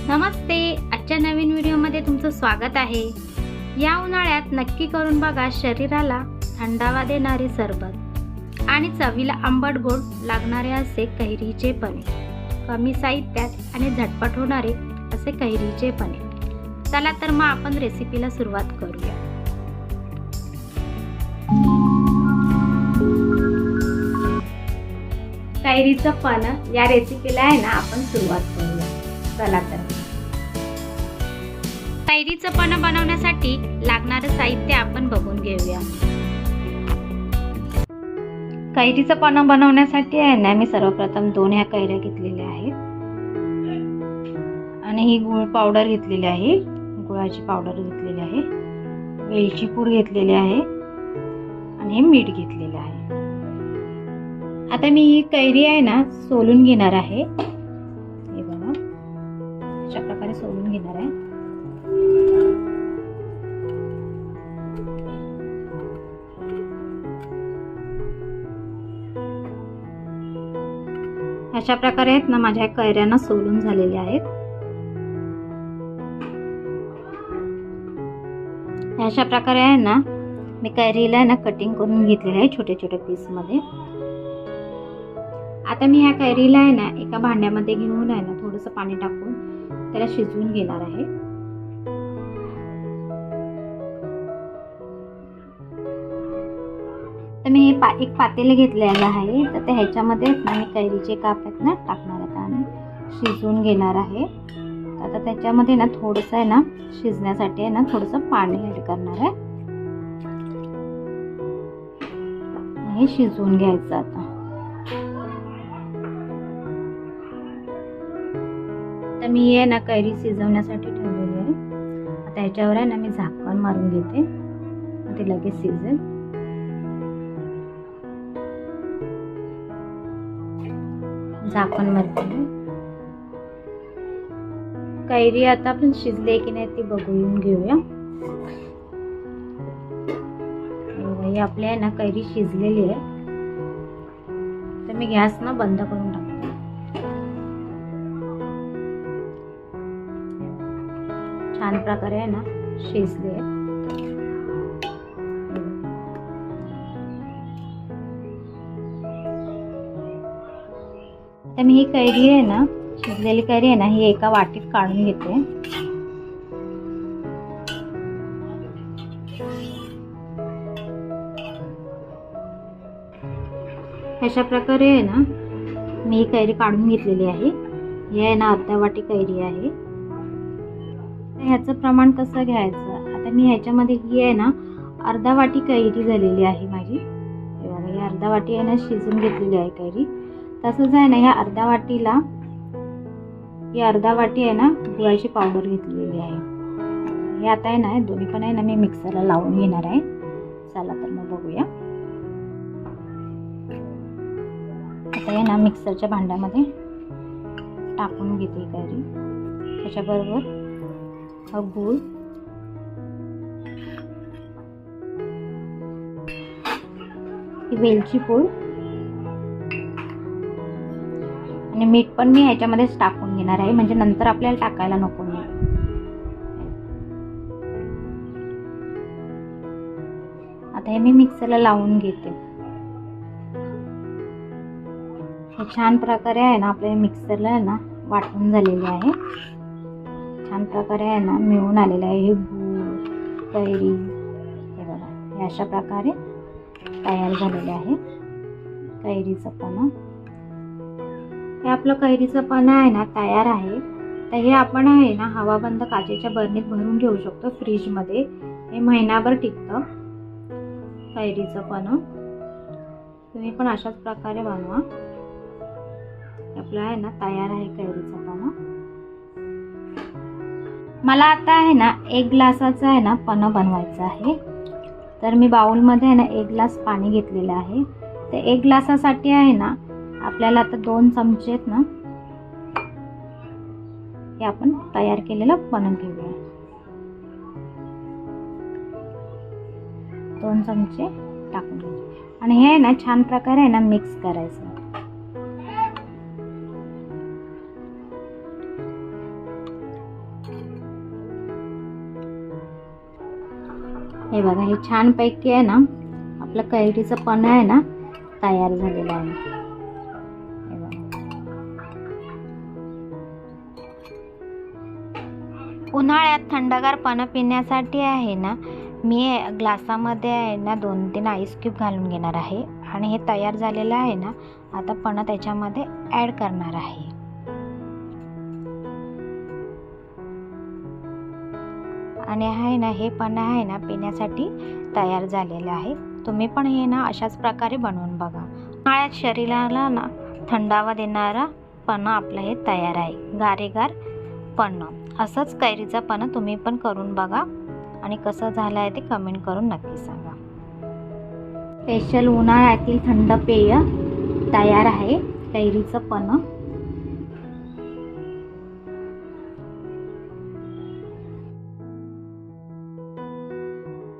नमस्ते. आजच्या नवीन व्हिडिओमध्ये तुमचं स्वागत आहे. या उन्हाळ्यात नक्की करून बघा शरीराला थंडावा देणारे सरबत आणि चवीला आंबट गोड लागणारे असे कैरीचे पनीर. कमी साहित्यात आणि झटपट होणारे असे कैरीचे पनीर. चला तर मग आपण रेसिपीला सुरुवात करूया. कैरीचं पन्ह या रेसिपीला आहे ना आपण सुरुवात करूया. चला तर कैरीचं पन्ह बनवण्यासाठी लागणारं साहित्य आपण बघून घेऊया. कैरीचं पन्ह बनवण्यासाठी आहे ना मी सर्वप्रथम 2 ह्या कैऱ्या घेतलेल्या आहेत आणि ही गुळ पावडर घेतलेली आहे, गुळाची पावडर घेतलेली आहे, वेलची पूड घेतलेली आहे आणि हे मीठ घेतलेलं आहे. आता मी ही कैरी आहे ना सोलून घेणार आहे. हे बघा अशा प्रकारे सोलून घेणार आहे. अशा प्रकारे आहेत ना माझ्या कैऱ्यांना सोलून झालेल्या आहेत. अशा प्रकारे आहे ना मी कैरीला आहे ना कटिंग करून घेतलेलं आहे छोटे छोटे पीस मध्ये. आता मी ह्या कैरीला आहे ना एका भांड्यामध्ये घेऊन आहे ना थोडंसं पाणी टाकून त्याला शिजवून घेणार आहे. तर मी एक पातेले घेतलेलं आहे. तर ते ह्याच्यामध्ये ना मी कैरीचे काप आहेत ना टाकणार आहे आणि शिजवून घेणार आहे. आता त्याच्यामध्ये ना थोडंसं आहे ना शिजण्यासाठी आहे ना थोडंसं पाणी ऍड करणार आहे. हे शिजवून घ्यायचं. आता तर मी हे ना कैरी शिजवण्यासाठी ठेवलेली आहे. आता ह्याच्यावर आहे ना मी झाकण मारून घेते, ते लगेच शिजेल. झाकण मारते. कैरी आता आपण शिजले की नाही ती बघून घेऊया. ही आपली आहे ना कैरी शिजलेली आहे. तर मी गॅस ना बंद करून टाकते. छान प्रकारे आहे ना शिजले. तर मी ही कैरी आहे ना शिजलेली कैरी आहे ना ही एका वाटीत काढून घेते. अशा प्रकारे आहे ना मी ही कैरी काढून घेतलेली आहे. ही आहे ना अर्धा वाटी कैरी आहे. ह्याचं प्रमाण कसं घ्यायचं, आता मी ह्याच्यामध्ये ही आहे ना अर्धा वाटी कैरी झालेली आहे माझी. हे बघा ही अर्धा वाटी आहे ना शिजून घेतलेली आहे कैरी. तसंच आहे ना ह्या अर्धा वाटीला ही अर्धा वाटी आहे ना गुळाची पावडर घेतलेली आहे. हे आता आहे ना दोन्ही पण आहे ना मी मिक्सरला लावून घेणार आहे. चला तर मग बघूया. आता आहे ना मिक्सरच्या भांड्यामध्ये टाकून घेते कैरी. त्याच्याबरोबर हा गूळ, ही वेलची पूड आणि मीठ पण मी ह्याच्यामध्येच टाकून घेणार आहे, म्हणजे नंतर आपल्याला टाकायला नको नाही. आता हे मी मिक्सरला लावून घेते. हे छान प्रकारे आहे ना आपल्या मिक्सरला आहे ना वाटून झालेले आहे. छान प्रकारे आहे ना मिळून आलेलं आहे हे गूळ कैरी. हे बघा हे अशा प्रकारे तयार झालेले आहे कैरीचं पन्ह. हे आपलं कैरीचं पन्ह आहे ना तयार आहे. तर हे आपण आहे ना हवाबंद काचेच्या बरणीत भरून ठेवू शकतो फ्रीजमध्ये. हे महिनाभर टिकतं कैरीचं पन्ह. तुम्ही पण अशाच प्रकारे बनवा. आपलं आहे ना तयार आहे कैरीचं पन्ह. मला आता आहे ना 1 ग्लासाचा आहे ना पन्ह बनवायचा आहे. तर मी बाउलमध्ये आहे ना 1 ग्लास पाणी घेतलेलं आहे. तर 1 ग्लासासाठी आहे ना आपल्याला आता 2 चमचे आहेत ना हे आपण तयार केलेलं पन्ह घेऊया. 2 चमचे टाकून घ्यायचे आणि हे आहे ना छान प्रकारे आहे ना मिक्स करायचं. हे बघा, हे छानपैकी आहे ना आपलं कैरीचं पण आहे ना तयार झालेलं आहे. हे बघा. उन्हाळ्यात थंडगार पाणी पिण्यासाठी आहे ना मी ग्लासामध्ये आहे ना 2-3 आईस क्यूब घालून घेणार आहे आणि हे तयार झालेलं आहे ना आता पण त्याच्यामध्ये ॲड करणार आहे. आणि आहे ना हे पण आहे ना पिण्यासाठी तयार झालेलं आहे. तुम्ही पण हे ना अशाच प्रकारे बनवून बघा. उन्हाळ्यात शरीराला ना थंडावा देणारा पण आपलं हे तयार आहे. गारेगार पण. असंच कैरीचं पण तुम्ही पण करून बघा आणि कसं झालं आहे ते कमेंट करून नक्की सांगा. स्पेशल उन्हाळ्यातील थंड पेय तयार आहे कैरीचं पण.